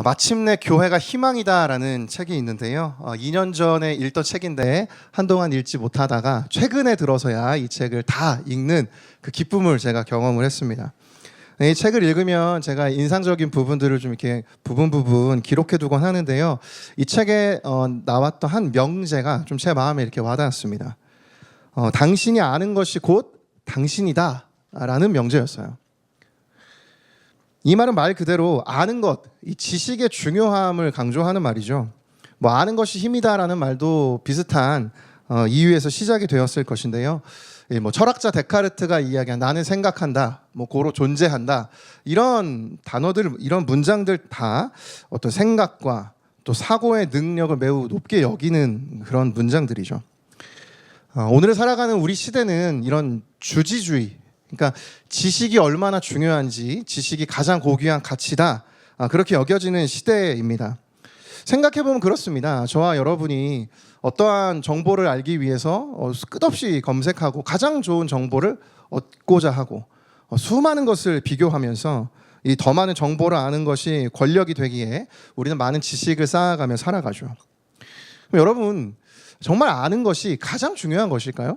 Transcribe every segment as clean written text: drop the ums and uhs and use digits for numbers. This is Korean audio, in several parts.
마침내 교회가 희망이다라는 책이 있는데요. 2년 전에 읽던 책인데 한동안 읽지 못하다가 최근에 들어서야 이 책을 다 읽는 그 기쁨을 제가 경험을 했습니다. 이 책을 읽으면 제가 인상적인 부분들을 좀 이렇게 부분 기록해두곤 하는데요. 이 책에 나왔던 한 명제가 좀 제 마음에 이렇게 와닿았습니다. 당신이 아는 것이 곧 당신이다 라는 명제였어요. 이 말은 말 그대로 아는 것, 이 지식의 중요함을 강조하는 말이죠. 아는 것이 힘이다라는 말도 비슷한 이유에서 시작이 되었을 것인데요. 철학자 데카르트가 이야기한 나는 생각한다, 고로 존재한다, 이런 단어들, 이런 문장들 다 어떤 생각과 또 사고의 능력을 매우 높게 여기는 그런 문장들이죠. 오늘 살아가는 우리 시대는 이런 주지주의, 그러니까 지식이 얼마나 중요한지, 지식이 가장 고귀한 가치다, 그렇게 여겨지는 시대입니다. 생각해보면 그렇습니다. 저와 여러분이 어떠한 정보를 알기 위해서 끝없이 검색하고 가장 좋은 정보를 얻고자 하고 수많은 것을 비교하면서 이 더 많은 정보를 아는 것이 권력이 되기에 우리는 많은 지식을 쌓아가며 살아가죠. 그럼 여러분, 정말 아는 것이 가장 중요한 것일까요?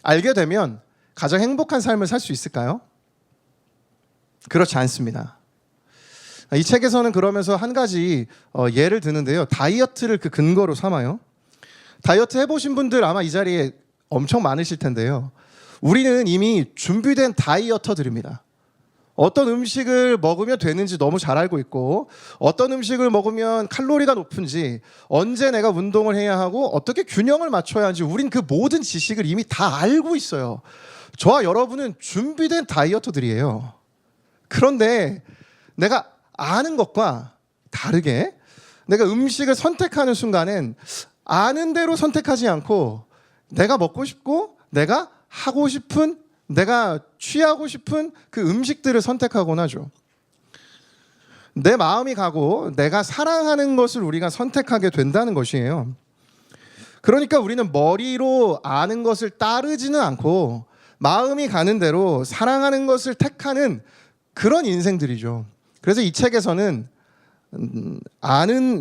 알게 되면 가장 행복한 삶을 살 수 있을까요? 그렇지 않습니다. 이 책에서는 그러면서 한 가지 예를 드는데요. 다이어트를 그 근거로 삼아요. 다이어트 해보신 분들 아마 이 자리에 엄청 많으실 텐데요. 우리는 이미 준비된 다이어터들입니다. 어떤 음식을 먹으면 되는지 너무 잘 알고 있고, 어떤 음식을 먹으면 칼로리가 높은지, 언제 내가 운동을 해야 하고 어떻게 균형을 맞춰야 하는지 우린 그 모든 지식을 이미 다 알고 있어요. 저와 여러분은 준비된 다이어터들이에요. 그런데 내가 아는 것과 다르게 내가 음식을 선택하는 순간엔 아는 대로 선택하지 않고 내가 먹고 싶고 내가 하고 싶은, 내가 취하고 싶은 그 음식들을 선택하곤 하죠. 내 마음이 가고 내가 사랑하는 것을 우리가 선택하게 된다는 것이에요. 그러니까 우리는 머리로 아는 것을 따르지는 않고 마음이 가는 대로 사랑하는 것을 택하는 그런 인생들이죠. 그래서 이 책에서는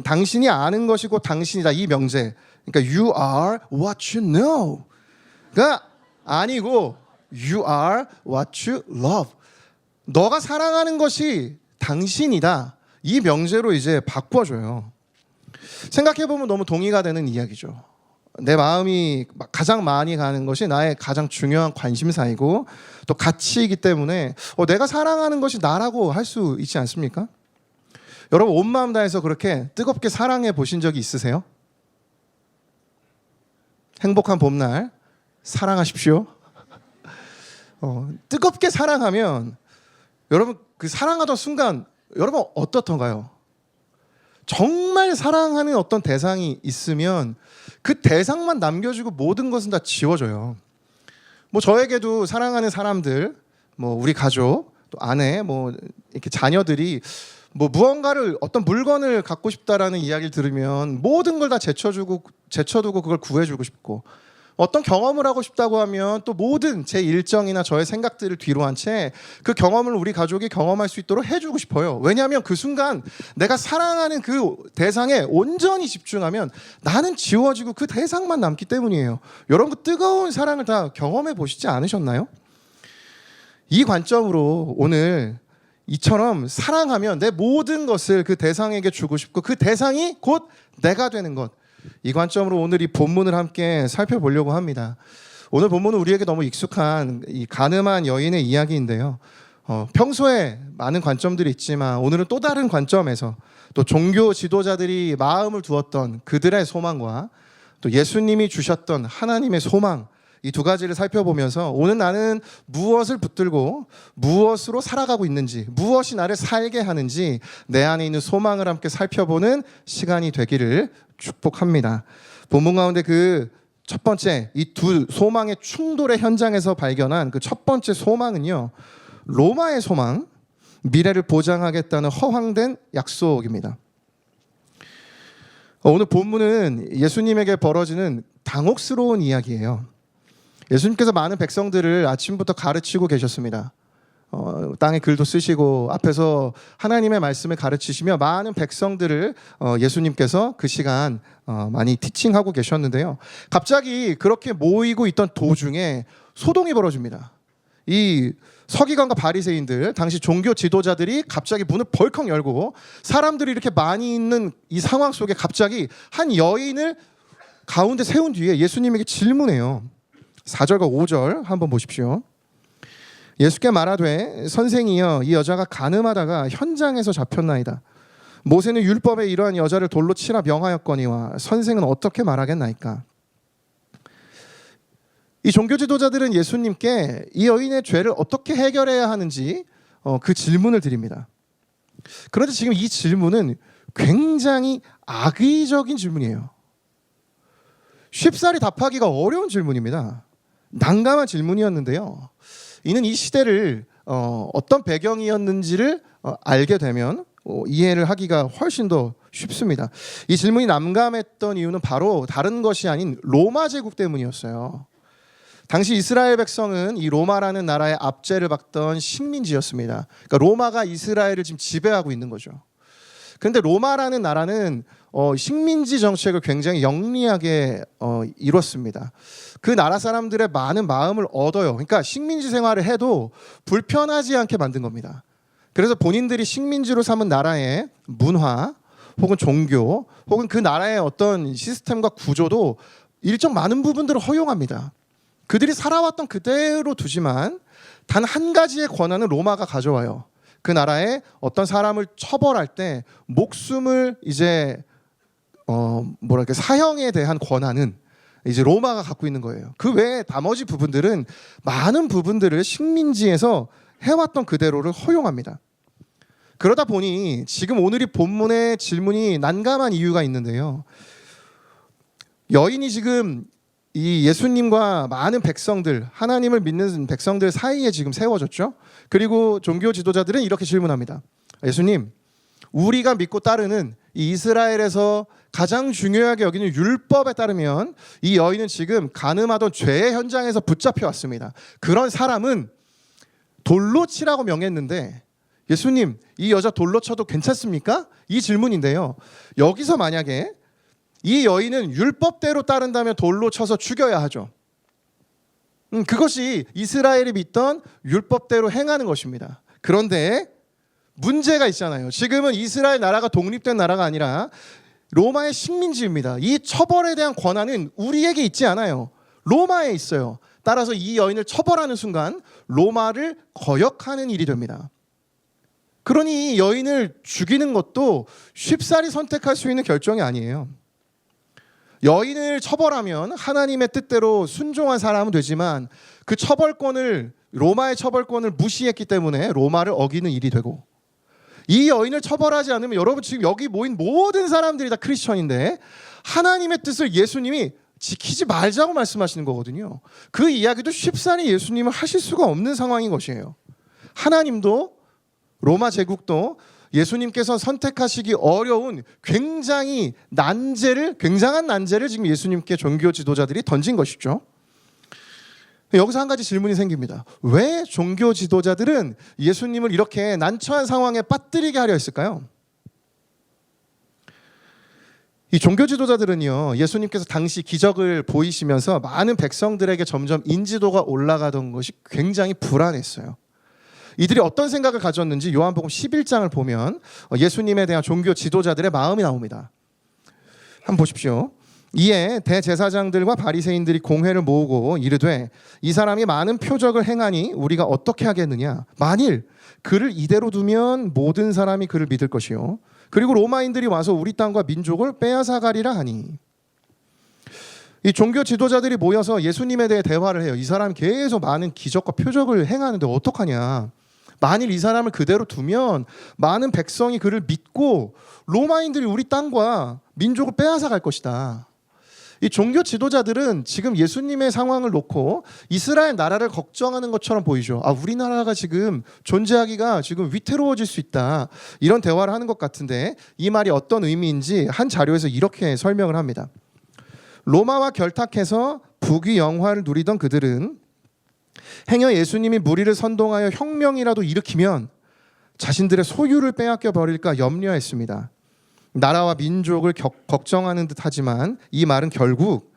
당신이 아는 것이고 당신이다, 이 명제, 그러니까 you are what you know가 아니고 you are what you love, 너가 사랑하는 것이 당신이다, 이 명제로 이제 바꿔줘요. 생각해보면 너무 동의가 되는 이야기죠. 내 마음이 가장 많이 가는 것이 나의 가장 중요한 관심사이고 또 가치이기 때문에 내가 사랑하는 것이 나라고 할 수 있지 않습니까? 여러분, 온 마음 다해서 그렇게 뜨겁게 사랑해 보신 적이 있으세요? 행복한 봄날 사랑하십시오. 뜨겁게 사랑하면 여러분, 그 사랑하던 순간 여러분 어떻던가요? 정말 사랑하는 어떤 대상이 있으면 그 대상만 남겨주고 모든 것은 다 지워져요. 저에게도 사랑하는 사람들, 우리 가족, 또 아내, 이렇게 자녀들이 무언가를, 어떤 물건을 갖고 싶다라는 이야기를 들으면 모든 걸 다 제쳐두고 그걸 구해주고 싶고, 어떤 경험을 하고 싶다고 하면 또 모든 제 일정이나 저의 생각들을 뒤로 한 채 그 경험을 우리 가족이 경험할 수 있도록 해주고 싶어요. 왜냐하면 그 순간 내가 사랑하는 그 대상에 온전히 집중하면 나는 지워지고 그 대상만 남기 때문이에요. 여러분, 그 뜨거운 사랑을 다 경험해 보시지 않으셨나요? 이 관점으로 오늘 이처럼 사랑하면 내 모든 것을 그 대상에게 주고 싶고 그 대상이 곧 내가 되는 것, 이 관점으로 오늘 이 본문을 함께 살펴보려고 합니다. 오늘 본문은 우리에게 너무 익숙한 이 가늠한 여인의 이야기인데요. 평소에 많은 관점들이 있지만 오늘은 또 다른 관점에서 또 종교 지도자들이 마음을 두었던 그들의 소망과 또 예수님이 주셨던 하나님의 소망, 이 두 가지를 살펴보면서 오늘 나는 무엇을 붙들고 무엇으로 살아가고 있는지, 무엇이 나를 살게 하는지 내 안에 있는 소망을 함께 살펴보는 시간이 되기를 축복합니다. 본문 가운데 그 첫 번째, 이 두 소망의 충돌의 현장에서 발견한 그 첫 번째 소망은요, 로마의 소망, 미래를 보장하겠다는 허황된 약속입니다. 오늘 본문은 예수님에게 벌어지는 당혹스러운 이야기예요. 예수님께서 많은 백성들을 아침부터 가르치고 계셨습니다. 땅에 글도 쓰시고 앞에서 하나님의 말씀을 가르치시며 많은 백성들을 예수님께서 그 시간 많이 티칭하고 계셨는데요. 갑자기 그렇게 모이고 있던 도중에 소동이 벌어집니다. 이 서기관과 바리새인들, 당시 종교 지도자들이 갑자기 문을 벌컥 열고 사람들이 이렇게 많이 있는 이 상황 속에 갑자기 한 여인을 가운데 세운 뒤에 예수님에게 질문해요. 4절과 5절 한번 보십시오. 예수께 말하되 선생이여 이 여자가 간음하다가 현장에서 잡혔나이다. 모세는 율법에 이러한 여자를 돌로 치라 명하였거니와 선생은 어떻게 말하겠나이까. 이 종교 지도자들은 예수님께 이 여인의 죄를 어떻게 해결해야 하는지 그 질문을 드립니다. 그런데 지금 이 질문은 굉장히 악의적인 질문이에요. 쉽사리 답하기가 어려운 질문입니다. 난감한 질문이었는데요. 이는 이 시대를 어떤 배경이었는지를 알게 되면 이해를 하기가 훨씬 더 쉽습니다. 이 질문이 난감했던 이유는 바로 다른 것이 아닌 로마 제국 때문이었어요. 당시 이스라엘 백성은 이 로마라는 나라의 압제를 받던 식민지였습니다. 그러니까 로마가 이스라엘을 지금 지배하고 있는 거죠. 그런데 로마라는 나라는 식민지 정책을 굉장히 영리하게 이뤘습니다. 그 나라 사람들의 많은 마음을 얻어요. 그러니까 식민지 생활을 해도 불편하지 않게 만든 겁니다. 그래서 본인들이 식민지로 삼은 나라의 문화 혹은 종교 혹은 그 나라의 어떤 시스템과 구조도 일정 많은 부분들을 허용합니다. 그들이 살아왔던 그대로 두지만 단 한 가지의 권한은 로마가 가져와요. 그 나라의 어떤 사람을 처벌할 때 목숨을 이제 사형에 대한 권한은 이제 로마가 갖고 있는 거예요. 그 외에 나머지 부분들은 많은 부분들을 식민지에서 해왔던 그대로를 허용합니다. 그러다 보니 지금 오늘이 본문의 질문이 난감한 이유가 있는데요. 여인이 지금 이 예수님과 많은 백성들, 하나님을 믿는 백성들 사이에 지금 세워졌죠. 그리고 종교 지도자들은 이렇게 질문합니다. 예수님, 우리가 믿고 따르는 이 이스라엘에서 가장 중요하게 여기는 율법에 따르면 이 여인은 지금 간음하던 죄의 현장에서 붙잡혀 왔습니다. 그런 사람은 돌로 치라고 명했는데 예수님, 이 여자 돌로 쳐도 괜찮습니까? 이 질문인데요. 여기서 만약에 이 여인은 율법대로 따른다면 돌로 쳐서 죽여야 하죠. 그것이 이스라엘이 믿던 율법대로 행하는 것입니다. 그런데 문제가 있잖아요. 지금은 이스라엘 나라가 독립된 나라가 아니라 로마의 식민지입니다. 이 처벌에 대한 권한은 우리에게 있지 않아요. 로마에 있어요. 따라서 이 여인을 처벌하는 순간 로마를 거역하는 일이 됩니다. 그러니 여인을 죽이는 것도 쉽사리 선택할 수 있는 결정이 아니에요. 여인을 처벌하면 하나님의 뜻대로 순종한 사람은 되지만 그 처벌권을 로마의 처벌권을 무시했기 때문에 로마를 어기는 일이 되고 이 여인을 처벌하지 않으면 여러분 지금 여기 모인 모든 사람들이 다 크리스천인데 하나님의 뜻을 예수님이 지키지 말자고 말씀하시는 거거든요. 그 이야기도 쉽사리 예수님은 하실 수가 없는 상황인 것이에요. 하나님도 로마 제국도 예수님께서 선택하시기 어려운 굉장한 난제를 지금 예수님께 종교 지도자들이 던진 것이죠. 여기서 한 가지 질문이 생깁니다. 왜 종교 지도자들은 예수님을 이렇게 난처한 상황에 빠뜨리게 하려 했을까요? 이 종교 지도자들은요, 예수님께서 당시 기적을 보이시면서 많은 백성들에게 점점 인지도가 올라가던 것이 굉장히 불안했어요. 이들이 어떤 생각을 가졌는지 요한복음 11장을 보면 예수님에 대한 종교 지도자들의 마음이 나옵니다. 한번 보십시오. 이에 대제사장들과 바리새인들이 공회를 모으고 이르되 이 사람이 많은 표적을 행하니 우리가 어떻게 하겠느냐. 만일 그를 이대로 두면 모든 사람이 그를 믿을 것이요 그리고 로마인들이 와서 우리 땅과 민족을 빼앗아가리라 하니. 이 종교 지도자들이 모여서 예수님에 대해 대화를 해요. 이 사람이 계속 많은 기적과 표적을 행하는데 어떡하냐. 만일 이 사람을 그대로 두면 많은 백성이 그를 믿고 로마인들이 우리 땅과 민족을 빼앗아 갈 것이다. 이 종교 지도자들은 지금 예수님의 상황을 놓고 이스라엘 나라를 걱정하는 것처럼 보이죠. 우리나라가 지금 존재하기가 지금 위태로워질 수 있다. 이런 대화를 하는 것 같은데 이 말이 어떤 의미인지 한 자료에서 이렇게 설명을 합니다. 로마와 결탁해서 부귀 영화를 누리던 그들은 행여 예수님이 무리를 선동하여 혁명이라도 일으키면 자신들의 소유를 빼앗겨 버릴까 염려했습니다. 나라와 민족을 걱정하는 듯하지만 이 말은 결국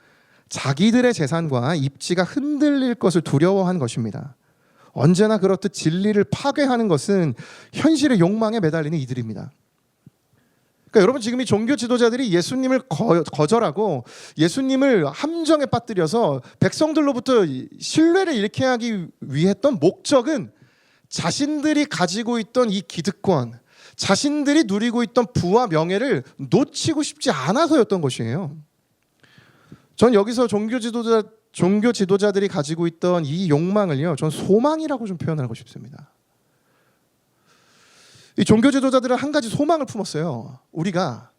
자기들의 재산과 입지가 흔들릴 것을 두려워한 것입니다. 언제나 그렇듯 진리를 파괴하는 것은 현실의 욕망에 매달리는 이들입니다. 그러니까 여러분, 지금 이 종교 지도자들이 예수님을 거절하고 예수님을 함정에 빠뜨려서 백성들로부터 신뢰를 잃게 하기 위해 했던 목적은 자신들이 가지고 있던 이 기득권, 자신들이 누리고 있던 부와 명예를 놓치고 싶지 않아서였던 것이에요. 전 여기서 종교 지도자들이 가지고 있던 이 욕망을요, 전 소망이라고 좀 표현하고 싶습니다. 이 종교 지도자들은 한 가지 소망을 품었어요. 우리가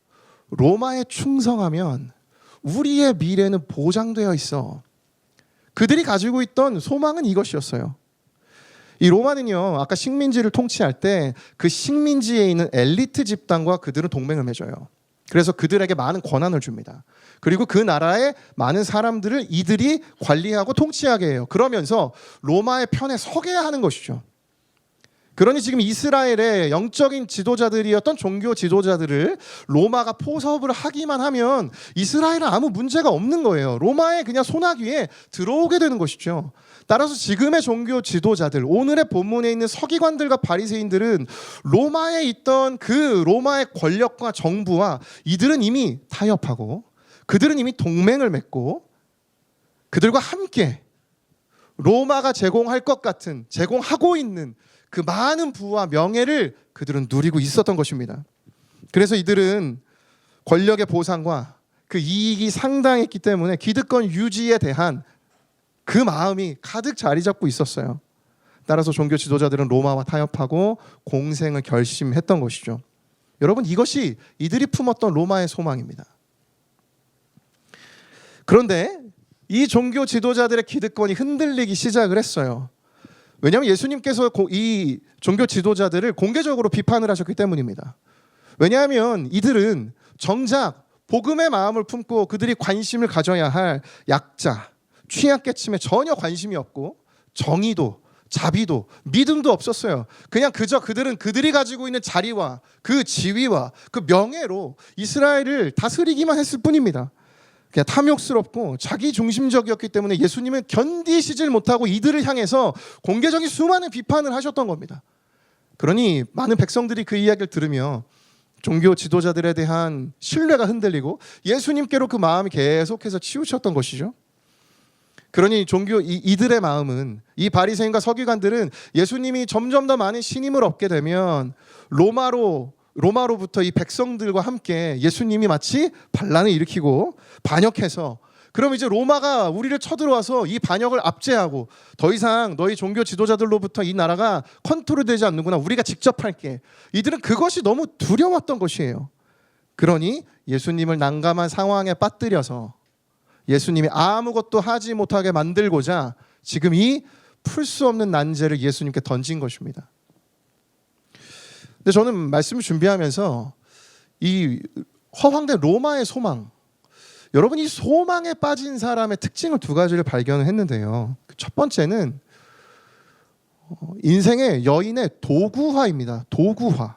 로마에 충성하면 우리의 미래는 보장되어 있어. 그들이 가지고 있던 소망은 이것이었어요. 이 로마는요, 아까 식민지를 통치할 때 그 식민지에 있는 엘리트 집단과 그들은 동맹을 맺어요. 그래서 그들에게 많은 권한을 줍니다. 그리고 그 나라의 많은 사람들을 이들이 관리하고 통치하게 해요. 그러면서 로마의 편에 서게 하는 것이죠. 그러니 지금 이스라엘의 영적인 지도자들이었던 종교 지도자들을 로마가 포섭을 하기만 하면 이스라엘은 아무 문제가 없는 거예요. 로마의 그냥 소나기에 들어오게 되는 것이죠. 따라서 지금의 종교 지도자들, 오늘의 본문에 있는 서기관들과 바리새인들은 로마에 있던 그 로마의 권력과 정부와 이들은 이미 타협하고 그들은 이미 동맹을 맺고 그들과 함께 로마가 제공할 것 같은, 제공하고 있는 그 많은 부와 명예를 그들은 누리고 있었던 것입니다. 그래서 이들은 권력의 보상과 그 이익이 상당했기 때문에 기득권 유지에 대한 그 마음이 가득 자리 잡고 있었어요. 따라서 종교 지도자들은 로마와 타협하고 공생을 결심했던 것이죠. 여러분, 이것이 이들이 품었던 로마의 소망입니다. 그런데 이 종교 지도자들의 기득권이 흔들리기 시작을 했어요. 왜냐하면 예수님께서 이 종교 지도자들을 공개적으로 비판을 하셨기 때문입니다. 왜냐하면 이들은 정작 복음의 마음을 품고 그들이 관심을 가져야 할 약자, 취약계층에 전혀 관심이 없고 정의도, 자비도, 믿음도 없었어요. 그냥 그저 그들은 그들이 가지고 있는 자리와 그 지위와 그 명예로 이스라엘을 다스리기만 했을 뿐입니다. 그냥 탐욕스럽고 자기 중심적이었기 때문에 예수님은 견디시질 못하고 이들을 향해서 공개적인 수많은 비판을 하셨던 겁니다. 그러니 많은 백성들이 그 이야기를 들으며 종교 지도자들에 대한 신뢰가 흔들리고 예수님께로 그 마음이 계속해서 치우쳤던 것이죠. 그러니 이들의 마음은, 이 바리새인과 서기관들은 예수님이 점점 더 많은 신임을 얻게 되면 로마로부터 이 백성들과 함께 예수님이 마치 반란을 일으키고 반역해서, 그럼 이제 로마가 우리를 쳐들어와서 이 반역을 압제하고 더 이상 너희 종교 지도자들로부터 이 나라가 컨트롤되지 않는구나, 우리가 직접 할게. 이들은 그것이 너무 두려웠던 것이에요. 그러니 예수님을 난감한 상황에 빠뜨려서 예수님이 아무것도 하지 못하게 만들고자 지금 이 풀 수 없는 난제를 예수님께 던진 것입니다. 근데 저는 말씀을 준비하면서 이 허황된 로마의 소망, 여러분, 이 소망에 빠진 사람의 특징을 두 가지를 발견을 했는데요. 첫 번째는 인생의 여인의 도구화입니다. 도구화.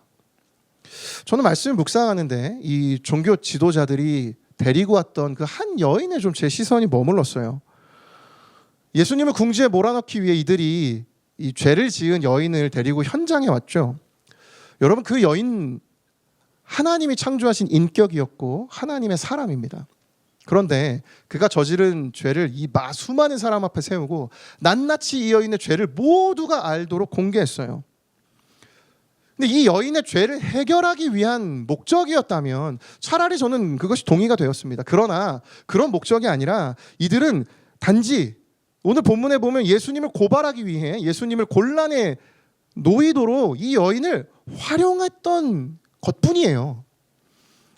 저는 말씀을 묵상하는데 이 종교 지도자들이 데리고 왔던 그 한 여인에 좀 제 시선이 머물렀어요. 예수님을 궁지에 몰아넣기 위해 이들이 이 죄를 지은 여인을 데리고 현장에 왔죠. 여러분, 그 여인 하나님이 창조하신 인격이었고 하나님의 사람입니다. 그런데 그가 저지른 죄를 이 수많은 사람 앞에 세우고 낱낱이 이 여인의 죄를 모두가 알도록 공개했어요. 근데 이 여인의 죄를 해결하기 위한 목적이었다면 차라리 저는 그것이 동의가 되었습니다. 그러나 그런 목적이 아니라 이들은 단지 오늘 본문에 보면 예수님을 고발하기 위해 예수님을 곤란에 놓이도록 이 여인을 활용했던 것뿐이에요.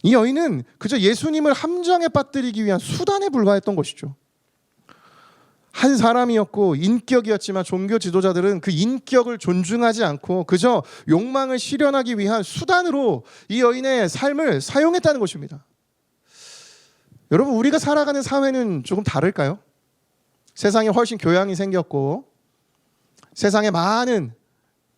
이 여인은 그저 예수님을 함정에 빠뜨리기 위한 수단에 불과했던 것이죠. 한 사람이었고 인격이었지만 종교 지도자들은 그 인격을 존중하지 않고 그저 욕망을 실현하기 위한 수단으로 이 여인의 삶을 사용했다는 것입니다. 여러분, 우리가 살아가는 사회는 조금 다를까요? 세상에 훨씬 교양이 생겼고 세상에 많은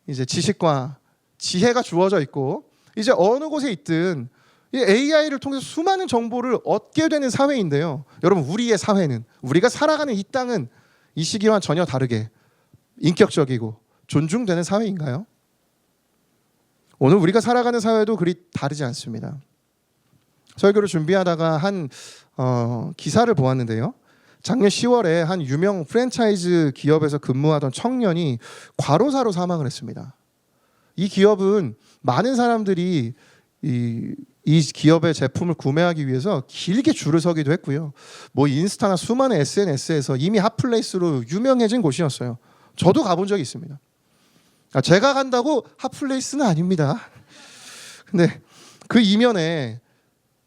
이제 지식과 지혜가 주어져 있고 이제 어느 곳에 있든 이 AI를 통해서 수많은 정보를 얻게 되는 사회인데요. 여러분, 우리의 사회는, 우리가 살아가는 이 땅은 이 시기와 전혀 다르게 인격적이고 존중되는 사회인가요? 오늘 우리가 살아가는 사회도 그리 다르지 않습니다. 설교를 준비하다가 한 기사를 보았는데요. 작년 10월에 한 유명 프랜차이즈 기업에서 근무하던 청년이 과로사로 사망을 했습니다. 이 기업은 많은 사람들이 이 기업의 제품을 구매하기 위해서 길게 줄을 서기도 했고요. 뭐 인스타나 수많은 SNS에서 이미 핫플레이스로 유명해진 곳이었어요. 저도 가본 적이 있습니다. 제가 간다고 핫플레이스는 아닙니다. 근데 그 이면에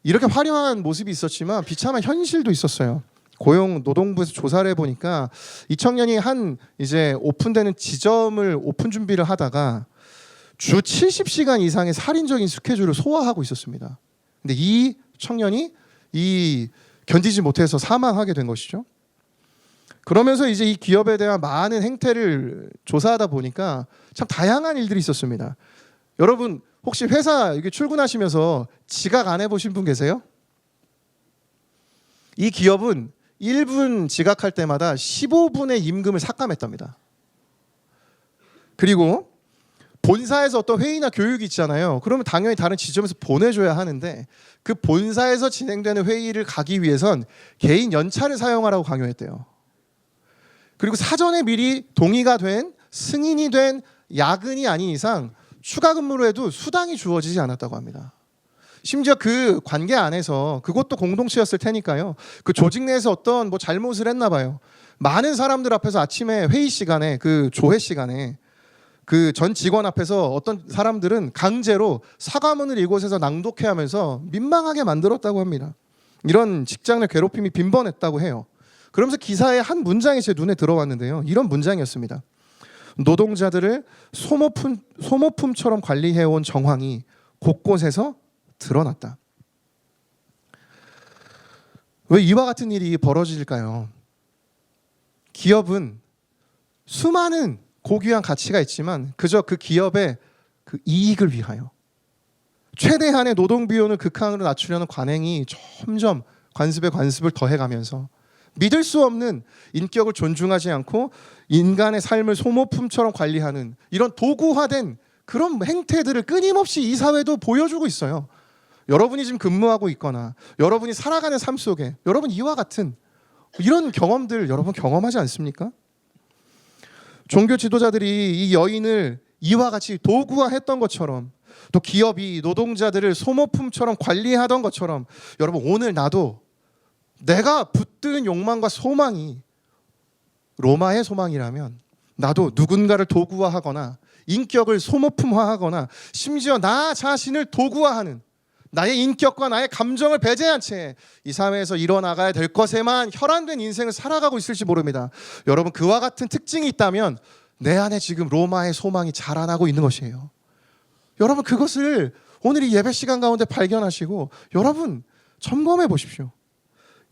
이렇게 화려한 모습이 있었지만 비참한 현실도 있었어요. 고용노동부에서 조사를 해보니까 이 청년이 한 이제 오픈되는 지점을 오픈 준비를 하다가 주 70시간 이상의 살인적인 스케줄을 소화하고 있었습니다. 근데 이 청년이 견디지 못해서 사망하게 된 것이죠. 그러면서 이제 이 기업에 대한 많은 행태를 조사하다 보니까 참 다양한 일들이 있었습니다. 여러분, 혹시 회사 이렇게 출근하시면서 지각 안 해보신 분 계세요? 이 기업은 1분 지각할 때마다 15분의 임금을 삭감했답니다. 그리고 본사에서 어떤 회의나 교육이 있잖아요. 그러면 당연히 다른 지점에서 보내줘야 하는데 그 본사에서 진행되는 회의를 가기 위해선 개인 연차를 사용하라고 강요했대요. 그리고 사전에 미리 동의가 된, 승인이 된 야근이 아닌 이상 추가 근무로 해도 수당이 주어지지 않았다고 합니다. 심지어 그 관계 안에서, 그것도 공동체였을 테니까요, 그 조직 내에서 어떤 뭐 잘못을 했나 봐요. 많은 사람들 앞에서 아침에 회의 시간에, 그 조회 시간에 그 전 직원 앞에서 어떤 사람들은 강제로 사과문을 이곳에서 낭독해 하면서 민망하게 만들었다고 합니다. 이런 직장 내 괴롭힘이 빈번했다고 해요. 그러면서 기사의 한 문장이 제 눈에 들어왔는데요. 이런 문장이었습니다. 노동자들을 소모품처럼 관리해온 정황이 곳곳에서 드러났다. 왜 이와 같은 일이 벌어질까요? 기업은 수많은 고귀한 가치가 있지만 그저 그 기업의 그 이익을 위하여 최대한의 노동 비용을 극한으로 낮추려는 관행이 점점 관습에 관습을 더해가면서 믿을 수 없는, 인격을 존중하지 않고 인간의 삶을 소모품처럼 관리하는 이런 도구화된 그런 행태들을 끊임없이 이 사회도 보여주고 있어요. 여러분이 지금 근무하고 있거나 여러분이 살아가는 삶 속에 여러분 이와 같은 이런 경험들 여러분 경험하지 않습니까? 종교 지도자들이 이 여인을 이와 같이 도구화했던 것처럼, 또 기업이 노동자들을 소모품처럼 관리하던 것처럼, 여러분 오늘 나도 내가 붙드는 욕망과 소망이 로마의 소망이라면 나도 누군가를 도구화하거나 인격을 소모품화하거나 심지어 나 자신을 도구화하는, 나의 인격과 나의 감정을 배제한 채 이 사회에서 일어나가야 될 것에만 혈안된 인생을 살아가고 있을지 모릅니다. 여러분, 그와 같은 특징이 있다면 내 안에 지금 로마의 소망이 자라나고 있는 것이에요. 여러분, 그것을 오늘 이 예배 시간 가운데 발견하시고 여러분 점검해 보십시오.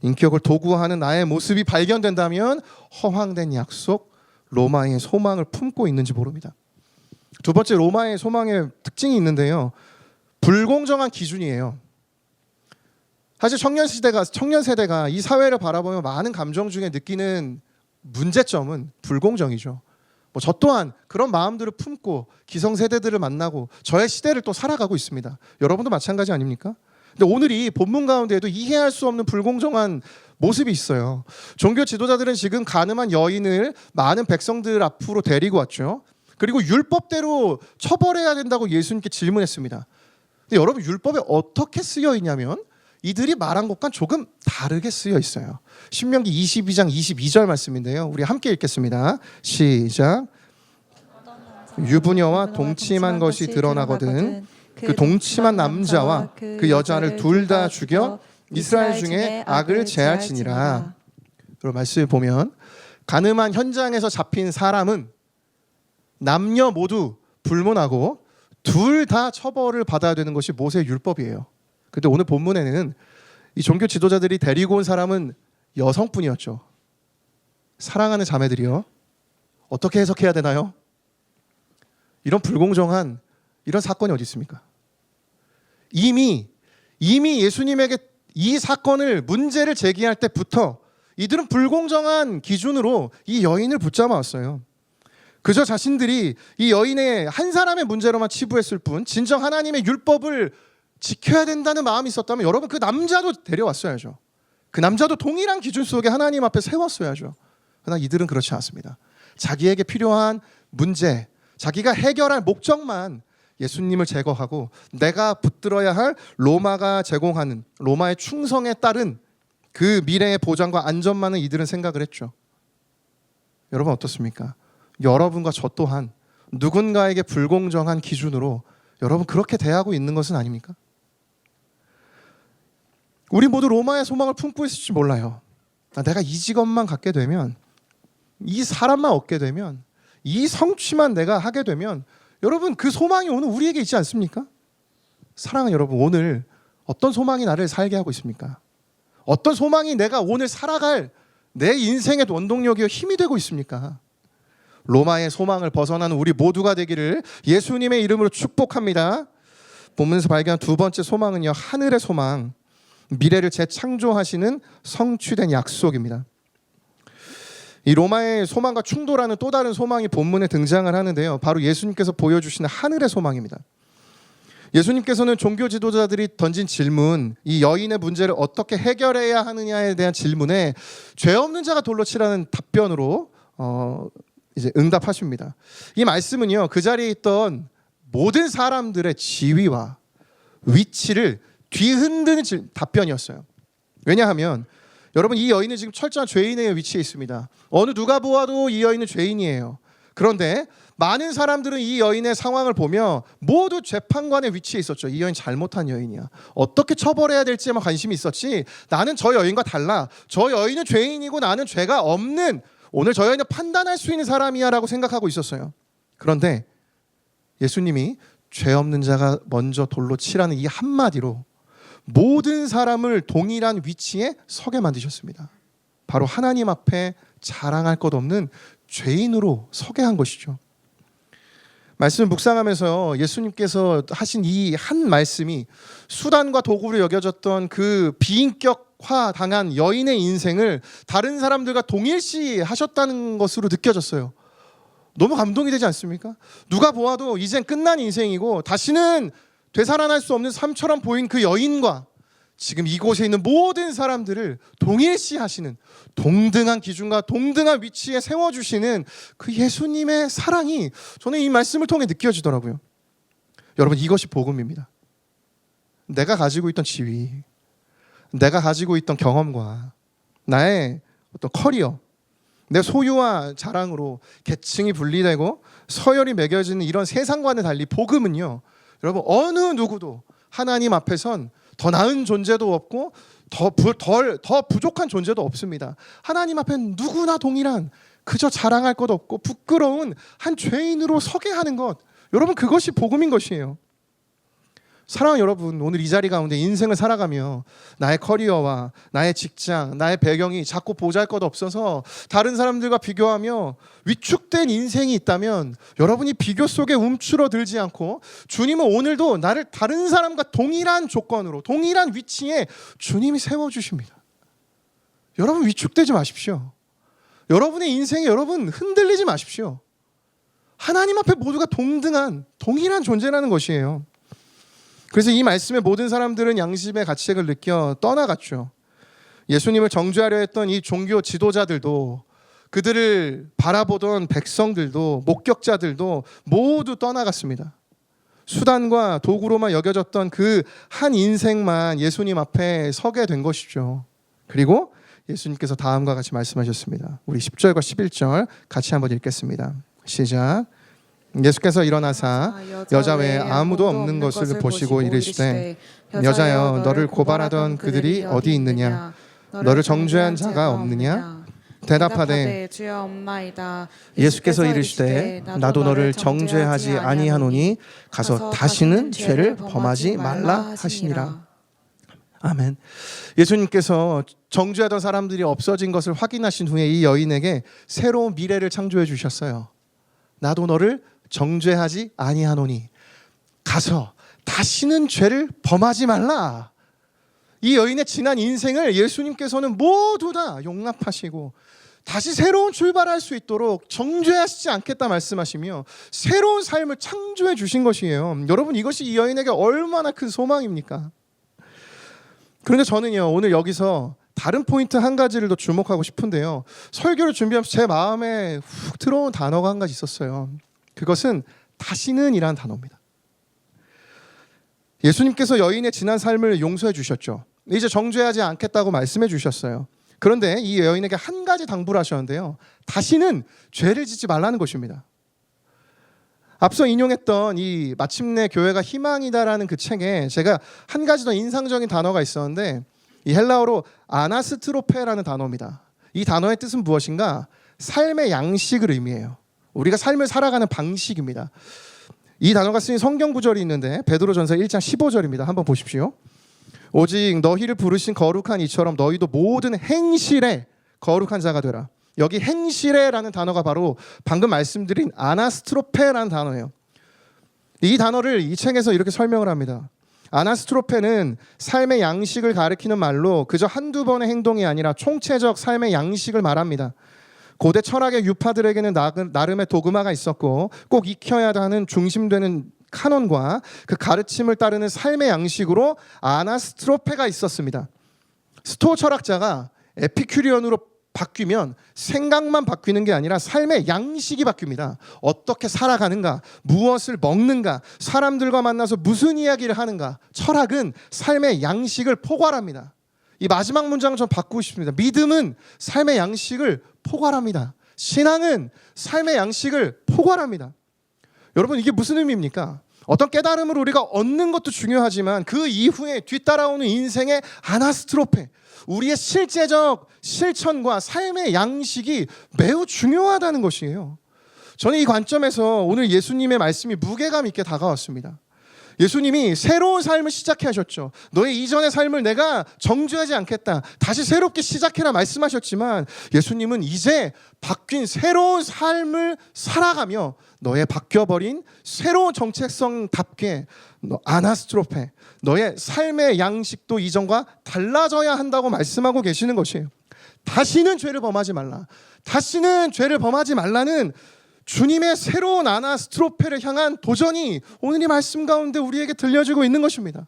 인격을 도구화하는 나의 모습이 발견된다면 허황된 약속, 로마의 소망을 품고 있는지 모릅니다. 두 번째, 로마의 소망의 특징이 있는데요. 불공정한 기준이에요. 사실 청년 세대가 이 사회를 바라보며 많은 감정 중에 느끼는 문제점은 불공정이죠. 저 또한 그런 마음들을 품고 기성세대들을 만나고 저의 시대를 또 살아가고 있습니다. 여러분도 마찬가지 아닙니까? 근데 오늘 이 본문 가운데에도 이해할 수 없는 불공정한 모습이 있어요. 종교 지도자들은 지금 가늠한 여인을 많은 백성들 앞으로 데리고 왔죠. 그리고 율법대로 처벌해야 된다고 예수님께 질문했습니다. 근데 여러분, 율법에 어떻게 쓰여 있냐면 이들이 말한 것과 조금 다르게 쓰여 있어요. 신명기 22장 22절 말씀인데요. 우리 함께 읽겠습니다. 시작. 유부녀와 동침한 것이 드러나거든 그 동침한 남자와 그 여자를 둘 다 죽여 이스라엘 중에 악을 제할지니라. 그리고 말씀을 보면 가늠한 현장에서 잡힌 사람은 남녀 모두 불문하고 둘 다 처벌을 받아야 되는 것이 모세의 율법이에요. 근데 오늘 본문에는 이 종교 지도자들이 데리고 온 사람은 여성뿐이었죠. 사랑하는 자매들이요. 어떻게 해석해야 되나요? 이런 불공정한 이런 사건이 어디 있습니까? 이미 예수님에게 이 사건을 문제를 제기할 때부터 이들은 불공정한 기준으로 이 여인을 붙잡아 왔어요. 그저 자신들이 이 여인의 한 사람의 문제로만 치부했을 뿐 진정 하나님의 율법을 지켜야 된다는 마음이 있었다면 여러분 그 남자도 데려왔어야죠. 그 남자도 동일한 기준 속에 하나님 앞에 세웠어야죠. 그러나 이들은 그렇지 않습니다. 자기에게 필요한 문제, 자기가 해결할 목적만 예수님을 제거하고 내가 붙들어야 할 로마가 제공하는 로마의 충성에 따른 그 미래의 보장과 안전만을 이들은 생각을 했죠. 여러분 어떻습니까? 여러분과 저 또한 누군가에게 불공정한 기준으로 여러분 그렇게 대하고 있는 것은 아닙니까? 우리 모두 로마의 소망을 품고 있을지 몰라요. 내가 이 직업만 갖게 되면, 이 사람만 얻게 되면, 이 성취만 내가 하게 되면 여러분 그 소망이 오늘 우리에게 있지 않습니까? 사랑하는 여러분, 오늘 어떤 소망이 나를 살게 하고 있습니까? 어떤 소망이 내가 오늘 살아갈 내 인생의 원동력이요 힘이 되고 있습니까? 로마의 소망을 벗어나는 우리 모두가 되기를 예수님의 이름으로 축복합니다. 본문에서 발견한 두 번째 소망은요, 하늘의 소망, 미래를 재창조하시는 성취된 약속입니다. 이 로마의 소망과 충돌하는 또 다른 소망이 본문에 등장을 하는데요, 바로 예수님께서 보여주시는 하늘의 소망입니다. 예수님께서는 종교 지도자들이 던진 질문, 이 여인의 문제를 어떻게 해결해야 하느냐에 대한 질문에 죄 없는 자가 돌로 치라는 답변으로 이제 응답하십니다. 이 말씀은요, 그 자리에 있던 모든 사람들의 지위와 위치를 뒤흔드는 답변이었어요. 왜냐하면 여러분 이 여인은 지금 철저한 죄인의 위치에 있습니다. 어느 누가 보아도 이 여인은 죄인이에요. 그런데 많은 사람들은 이 여인의 상황을 보며 모두 재판관의 위치에 있었죠. 이 여인 잘못한 여인이야. 어떻게 처벌해야 될지에만 관심이 있었지, 나는 저 여인과 달라. 저 여인은 죄인이고 나는 죄가 없는, 오늘 저 여인을 판단할 수 있는 사람이야 라고 생각하고 있었어요. 그런데 예수님이 죄 없는 자가 먼저 돌로 치라는 이 한마디로 모든 사람을 동일한 위치에 서게 만드셨습니다. 바로 하나님 앞에 자랑할 것 없는 죄인으로 서게 한 것이죠. 말씀을 묵상하면서 예수님께서 하신 이 한 말씀이 수단과 도구로 여겨졌던 그 비인격화 당한 여인의 인생을 다른 사람들과 동일시 하셨다는 것으로 느껴졌어요. 너무 감동이 되지 않습니까? 누가 보아도 이젠 끝난 인생이고 다시는 되살아날 수 없는 삶처럼 보인 그 여인과 지금 이곳에 있는 모든 사람들을 동일시하시는, 동등한 기준과 동등한 위치에 세워주시는 그 예수님의 사랑이 저는 이 말씀을 통해 느껴지더라고요. 여러분, 이것이 복음입니다. 내가 가지고 있던 지위, 내가 가지고 있던 경험과 나의 어떤 커리어, 내 소유와 자랑으로 계층이 분리되고 서열이 매겨지는 이런 세상과는 달리 복음은요, 여러분 어느 누구도 하나님 앞에선 더 나은 존재도 없고 더 부족한 존재도 없습니다. 하나님 앞엔 누구나 동일한, 그저 자랑할 것 없고 부끄러운 한 죄인으로 서게 하는 것, 여러분 그것이 복음인 것이에요. 사랑하는 여러분, 오늘 이 자리 가운데 인생을 살아가며 나의 커리어와 나의 직장, 나의 배경이 자꾸 보잘것없어서 다른 사람들과 비교하며 위축된 인생이 있다면 여러분이 비교 속에 움츠러들지 않고 주님은 오늘도 나를 다른 사람과 동일한 조건으로, 동일한 위치에 주님이 세워주십니다. 여러분 위축되지 마십시오. 여러분의 인생에 여러분 흔들리지 마십시오. 하나님 앞에 모두가 동등한, 동일한 존재라는 것이에요. 그래서 이 말씀에 모든 사람들은 양심의 가책을 느껴 떠나갔죠. 예수님을 정죄하려 했던 이 종교 지도자들도, 그들을 바라보던 백성들도, 목격자들도 모두 떠나갔습니다. 수단과 도구로만 여겨졌던 그 한 인생만 예수님 앞에 서게 된 것이죠. 그리고 예수님께서 다음과 같이 말씀하셨습니다. 우리 10절과 11절 같이 한번 읽겠습니다. 시작. 예수께서 일어나사 여자 외에 아무도 없는 것을 보시고 이르시되, 여자여 너를 고발하던 그들이 어디 있느냐? 너를 정죄한 자가 없느냐? 대답하되 주여 없나이다. 예수께서 이르시되 나도 너를 정죄하지 아니하노니 가서 다시는 죄를 범하지 말라 하시니라. 아멘. 예수님께서 정죄하던 사람들이 없어진 것을 확인하신 후에 이 여인에게 새로운 미래를 창조해 주셨어요. 나도 너를 정죄하지 아니하노니 가서 다시는 죄를 범하지 말라. 이 여인의 지난 인생을 예수님께서는 모두 다 용납하시고 다시 새로운 출발할 수 있도록 정죄하시지 않겠다 말씀하시며 새로운 삶을 창조해 주신 것이에요. 여러분, 이것이 이 여인에게 얼마나 큰 소망입니까? 그런데 저는요, 오늘 여기서 다른 포인트 한 가지를 더 주목하고 싶은데요, 설교를 준비하면서 제 마음에 훅 들어온 단어가 한 가지 있었어요. 그것은 다시는 이라는 단어입니다. 예수님께서 여인의 지난 삶을 용서해 주셨죠. 이제 정죄하지 않겠다고 말씀해 주셨어요. 그런데 이 여인에게 한 가지 당부를 하셨는데요, 다시는 죄를 짓지 말라는 것입니다. 앞서 인용했던 이 마침내 교회가 희망이다라는 그 책에 제가 한 가지 더 인상적인 단어가 있었는데, 이 헬라어로 아나스트로페라는 단어입니다. 이 단어의 뜻은 무엇인가? 삶의 양식을 의미해요. 우리가 삶을 살아가는 방식입니다. 이 단어가 쓰인 성경 구절이 있는데 베드로전서 1장 15절입니다. 한번 보십시오. 오직 너희를 부르신 거룩한 이처럼 너희도 모든 행실에 거룩한 자가 되라. 여기 행실에라는 단어가 바로 방금 말씀드린 아나스트로페라는 단어예요. 이 단어를 이 책에서 이렇게 설명을 합니다. 아나스트로페는 삶의 양식을 가리키는 말로 그저 한두 번의 행동이 아니라 총체적 삶의 양식을 말합니다. 고대 철학의 유파들에게는 나름의 도그마가 있었고 꼭 익혀야 하는 중심되는 카논과 그 가르침을 따르는 삶의 양식으로 아나스트로페가 있었습니다. 스토 철학자가 에피큐리언으로 바뀌면 생각만 바뀌는 게 아니라 삶의 양식이 바뀝니다. 어떻게 살아가는가, 무엇을 먹는가, 사람들과 만나서 무슨 이야기를 하는가. 철학은 삶의 양식을 포괄합니다. 이 마지막 문장을 좀 바꾸고 싶습니다. 믿음은 삶의 양식을 포괄합니다. 신앙은 삶의 양식을 포괄합니다. 여러분, 이게 무슨 의미입니까? 어떤 깨달음을 우리가 얻는 것도 중요하지만 그 이후에 뒤따라오는 인생의 아나스트로페, 우리의 실제적 실천과 삶의 양식이 매우 중요하다는 것이에요. 저는 이 관점에서 오늘 예수님의 말씀이 무게감 있게 다가왔습니다. 예수님이 새로운 삶을 시작해 하셨죠. 너의 이전의 삶을 내가 정죄하지 않겠다, 다시 새롭게 시작해라 말씀하셨지만 예수님은 이제 바뀐 새로운 삶을 살아가며 너의 바뀌어버린 새로운 정체성답게 아나스트로페, 너의 삶의 양식도 이전과 달라져야 한다고 말씀하고 계시는 것이에요. 다시는 죄를 범하지 말라. 다시는 죄를 범하지 말라는 주님의 새로운 아나스트로페를 향한 도전이 오늘 이 말씀 가운데 우리에게 들려주고 있는 것입니다.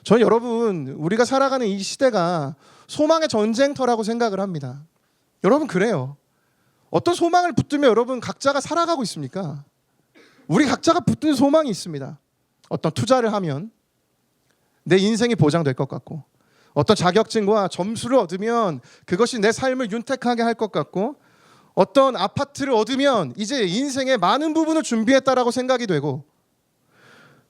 저는 여러분, 우리가 살아가는 이 시대가 소망의 전쟁터라고 생각을 합니다. 여러분, 그래요. 어떤 소망을 붙들며 여러분 각자가 살아가고 있습니까? 우리 각자가 붙든 소망이 있습니다. 어떤 투자를 하면 내 인생이 보장될 것 같고, 어떤 자격증과 점수를 얻으면 그것이 내 삶을 윤택하게 할 것 같고, 어떤 아파트를 얻으면 이제 인생의 많은 부분을 준비했다라고 생각이 되고,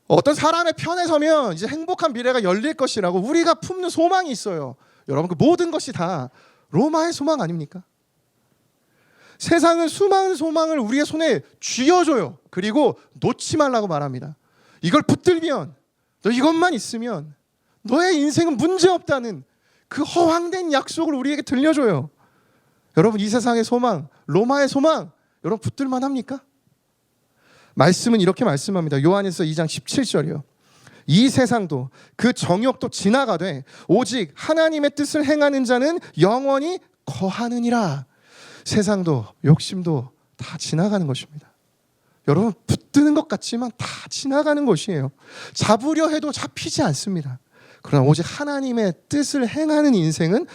어떤 사람의 편에 서면 이제 행복한 미래가 열릴 것이라고 우리가 품는 소망이 있어요. 여러분, 그 모든 것이 다 로마의 소망 아닙니까? 세상은 수많은 소망을 우리의 손에 쥐어줘요. 그리고 놓지 말라고 말합니다. 이걸 붙들면, 너 이것만 있으면 너의 인생은 문제없다는 그 허황된 약속을 우리에게 들려줘요. 여러분, 이 세상의 소망, 로마의 소망, 여러분 붙들만 합니까? 말씀은 이렇게 말씀합니다. 요한일서 2장 17절이요. 이 세상도 그 정욕도 지나가되 오직 하나님의 뜻을 행하는 자는 영원히 거하느니라. 세상도 욕심도 다 지나가는 것입니다. 여러분, 붙드는 것 같지만 다 지나가는 것이에요. 잡으려 해도 잡히지 않습니다. 그러나 오직 하나님의 뜻을 행하는 인생은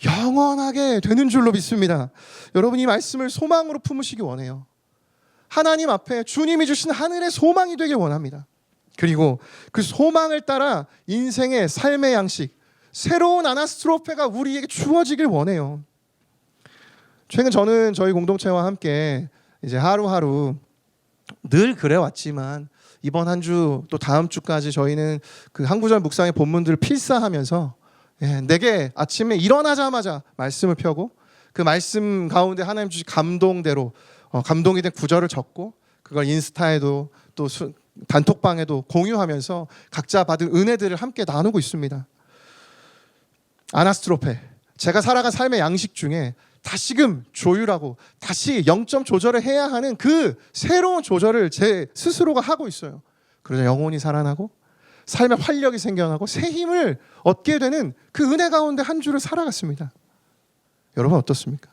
영원하게 되는 줄로 믿습니다. 여러분, 이 말씀을 소망으로 품으시기 원해요. 하나님 앞에 주님이 주신 하늘의 소망이 되길 원합니다. 그리고 그 소망을 따라 인생의 삶의 양식, 새로운 아나스트로페가 우리에게 주어지길 원해요. 최근 저는 저희 공동체와 함께 이제 하루하루 늘 그래왔지만 이번 한 주 또 다음 주까지 저희는 그 한 구절 묵상의 본문들을 필사하면서 내게 아침에 일어나자마자 말씀을 펴고 그 말씀 가운데 하나님 주신 감동대로 감동이 된 구절을 적고 그걸 인스타에도 또 단톡방에도 공유하면서 각자 받은 은혜들을 함께 나누고 있습니다. 아나스트로페, 제가 살아간 삶의 양식 중에 다시금 조율하고 다시 0점 조절을 해야 하는 그 새로운 조절을 제 스스로가 하고 있어요. 그러자 영혼이 살아나고 삶의 활력이 생겨나고 새 힘을 얻게 되는 그 은혜 가운데 한 주를 살아갔습니다. 여러분 어떻습니까?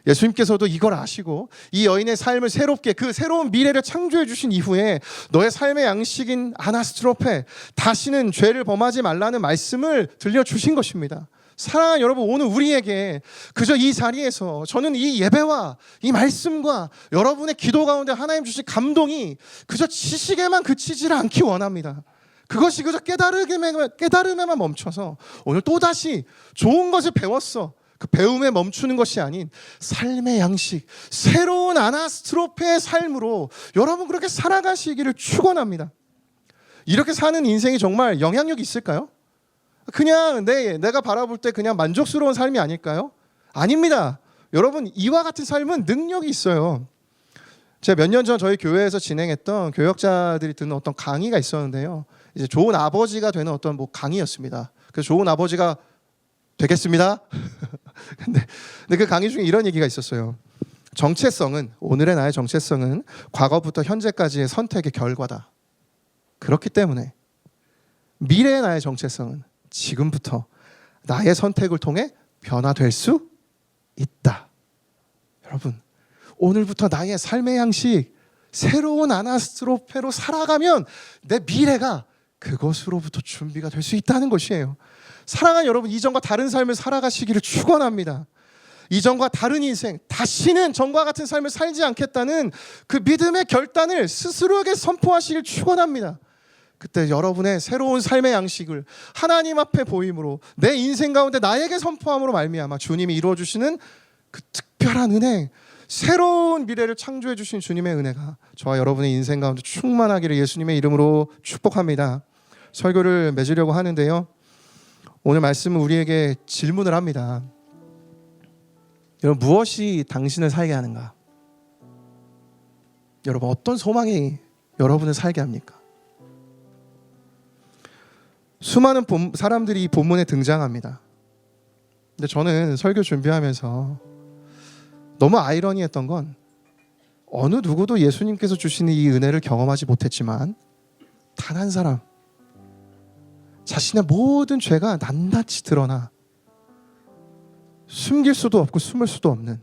예수님께서도 이걸 아시고 이 여인의 삶을 새롭게, 그 새로운 미래를 창조해 주신 이후에 너의 삶의 양식인 아나스트로페, 다시는 죄를 범하지 말라는 말씀을 들려주신 것입니다. 사랑하는 여러분, 오늘 우리에게 그저 이 자리에서 저는 이 예배와 이 말씀과 여러분의 기도 가운데 하나님 주신 감동이 그저 지식에만 그치지를 않기 원합니다. 그것이 그저 깨달음에만 멈춰서 오늘 또다시 좋은 것을 배웠어, 그 배움에 멈추는 것이 아닌 삶의 양식, 새로운 아나스트로페의 삶으로 여러분 그렇게 살아가시기를 축원합니다. 이렇게 사는 인생이 정말 영향력이 있을까요? 그냥 내가 바라볼 때 그냥 만족스러운 삶이 아닐까요? 아닙니다. 여러분, 이와 같은 삶은 능력이 있어요. 제가 몇 년 전 저희 교회에서 진행했던 교역자들이 듣는 어떤 강의가 있었는데요. 이제 좋은 아버지가 되는 어떤 강의였습니다. 그래서 좋은 아버지가 되겠습니다. 근데 그 강의 중에 이런 얘기가 있었어요. 정체성은, 오늘의 나의 정체성은 과거부터 현재까지의 선택의 결과다. 그렇기 때문에 미래의 나의 정체성은 지금부터 나의 선택을 통해 변화될 수 있다. 여러분, 오늘부터 나의 삶의 양식, 새로운 아나스트로페로 살아가면 내 미래가 그것으로부터 준비가 될 수 있다는 것이에요. 사랑하는 여러분, 이전과 다른 삶을 살아가시기를 축원합니다. 이전과 다른 인생, 다시는 전과 같은 삶을 살지 않겠다는 그 믿음의 결단을 스스로에게 선포하시길 축원합니다. 그때 여러분의 새로운 삶의 양식을 하나님 앞에 보임으로 내 인생 가운데 나에게 선포함으로 말미암아 주님이 이루어주시는 그 특별한 은혜, 새로운 미래를 창조해 주신 주님의 은혜가 저와 여러분의 인생 가운데 충만하기를 예수님의 이름으로 축복합니다. 설교를 맺으려고 하는데요, 오늘 말씀은 우리에게 질문을 합니다. 여러분, 무엇이 당신을 살게 하는가? 여러분, 어떤 소망이 여러분을 살게 합니까? 수많은 사람들이 이 본문에 등장합니다. 근데 저는 설교 준비하면서 너무 아이러니했던 건 어느 누구도 예수님께서 주시는 이 은혜를 경험하지 못했지만 단 한 사람, 자신의 모든 죄가 낱낱이 드러나 숨길 수도 없고 숨을 수도 없는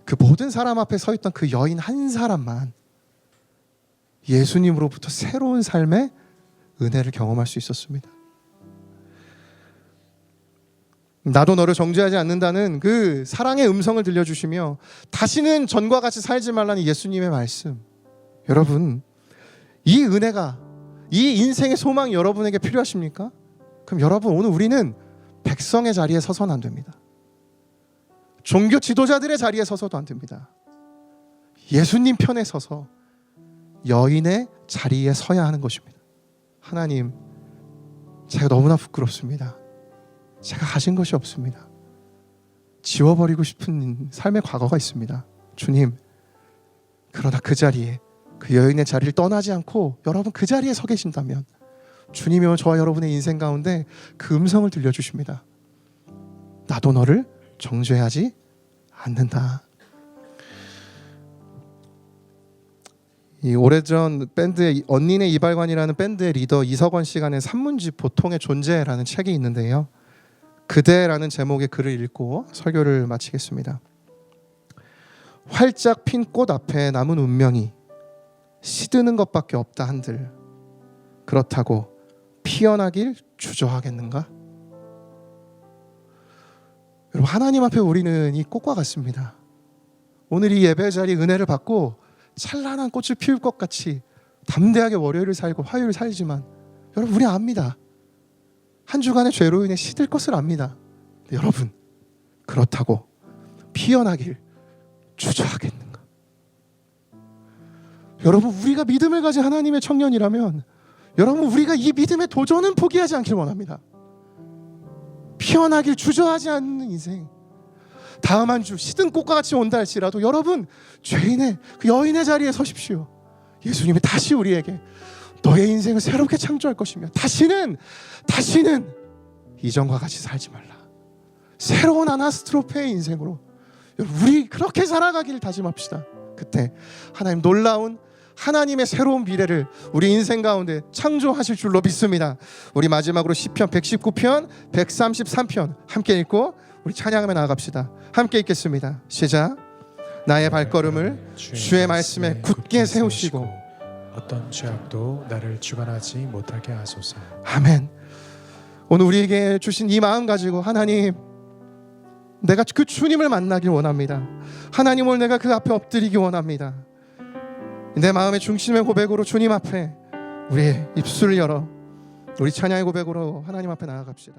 그 모든 사람 앞에 서 있던 그 여인 한 사람만 예수님으로부터 새로운 삶의 은혜를 경험할 수 있었습니다. 나도 너를 정죄하지 않는다는 그 사랑의 음성을 들려주시며 다시는 전과 같이 살지 말라는 예수님의 말씀. 여러분, 이 은혜가, 이 인생의 소망이 여러분에게 필요하십니까? 그럼 여러분, 오늘 우리는 백성의 자리에 서서는 안 됩니다. 종교 지도자들의 자리에 서서도 안 됩니다. 예수님 편에 서서 여인의 자리에 서야 하는 것입니다. 하나님, 제가 너무나 부끄럽습니다. 제가 가진 것이 없습니다. 지워버리고 싶은 삶의 과거가 있습니다. 주님, 그러나 그 자리에, 그 여인의 자리를 떠나지 않고 여러분 그 자리에 서 계신다면 주님이 오늘 저와 여러분의 인생 가운데 그 음성을 들려주십니다. 나도 너를 정죄하지 않는다. 이 오래전 밴드의 언니네 이발관이라는 밴드의 리더 이석원 씨가 낸 산문집 보통의 존재라는 책이 있는데요, 그대라는 제목의 글을 읽고 설교를 마치겠습니다. 활짝 핀 꽃 앞에 남은 운명이 시드는 것밖에 없다 한들 그렇다고 피어나길 주저하겠는가? 여러분, 하나님 앞에 우리는 이 꽃과 같습니다. 오늘 이 예배 자리 은혜를 받고 찬란한 꽃을 피울 것 같이 담대하게 월요일을 살고 화요일을 살지만 여러분, 우리 압니다. 한 주간의 죄로 인해 시들 것을 압니다. 여러분, 그렇다고 피어나길 주저하겠는가? 여러분, 우리가 믿음을 가진 하나님의 청년이라면 여러분, 우리가 이 믿음의 도전은 포기하지 않길 원합니다. 피어나길 주저하지 않는 인생, 다음 한 주 시든 꽃과 같이 온다 할지라도 여러분, 죄인의 그 여인의 자리에 서십시오. 예수님이 다시 우리에게 너의 인생을 새롭게 창조할 것이며 다시는 이전과 같이 살지 말라. 새로운 아나스트로페의 인생으로 여러분, 우리 그렇게 살아가기를 다짐합시다. 그때 하나님 놀라운 하나님의 새로운 미래를 우리 인생 가운데 창조하실 줄로 믿습니다. 우리 마지막으로 시편 119편 133편 함께 읽고 우리 찬양하며 나아갑시다. 함께 읽겠습니다. 시작. 나의 발걸음을 주의 말씀에 굳게 세우시고 어떤 죄악도 나를 주관하지 못하게 하소서. 아멘. 오늘 우리에게 주신 이 마음 가지고 하나님, 내가 그 주님을 만나길 원합니다. 하나님을 내가 그 앞에 엎드리기 원합니다. 내 마음의 중심의 고백으로 주님 앞에 우리의 입술을 열어 우리 찬양의 고백으로 하나님 앞에 나아갑시다.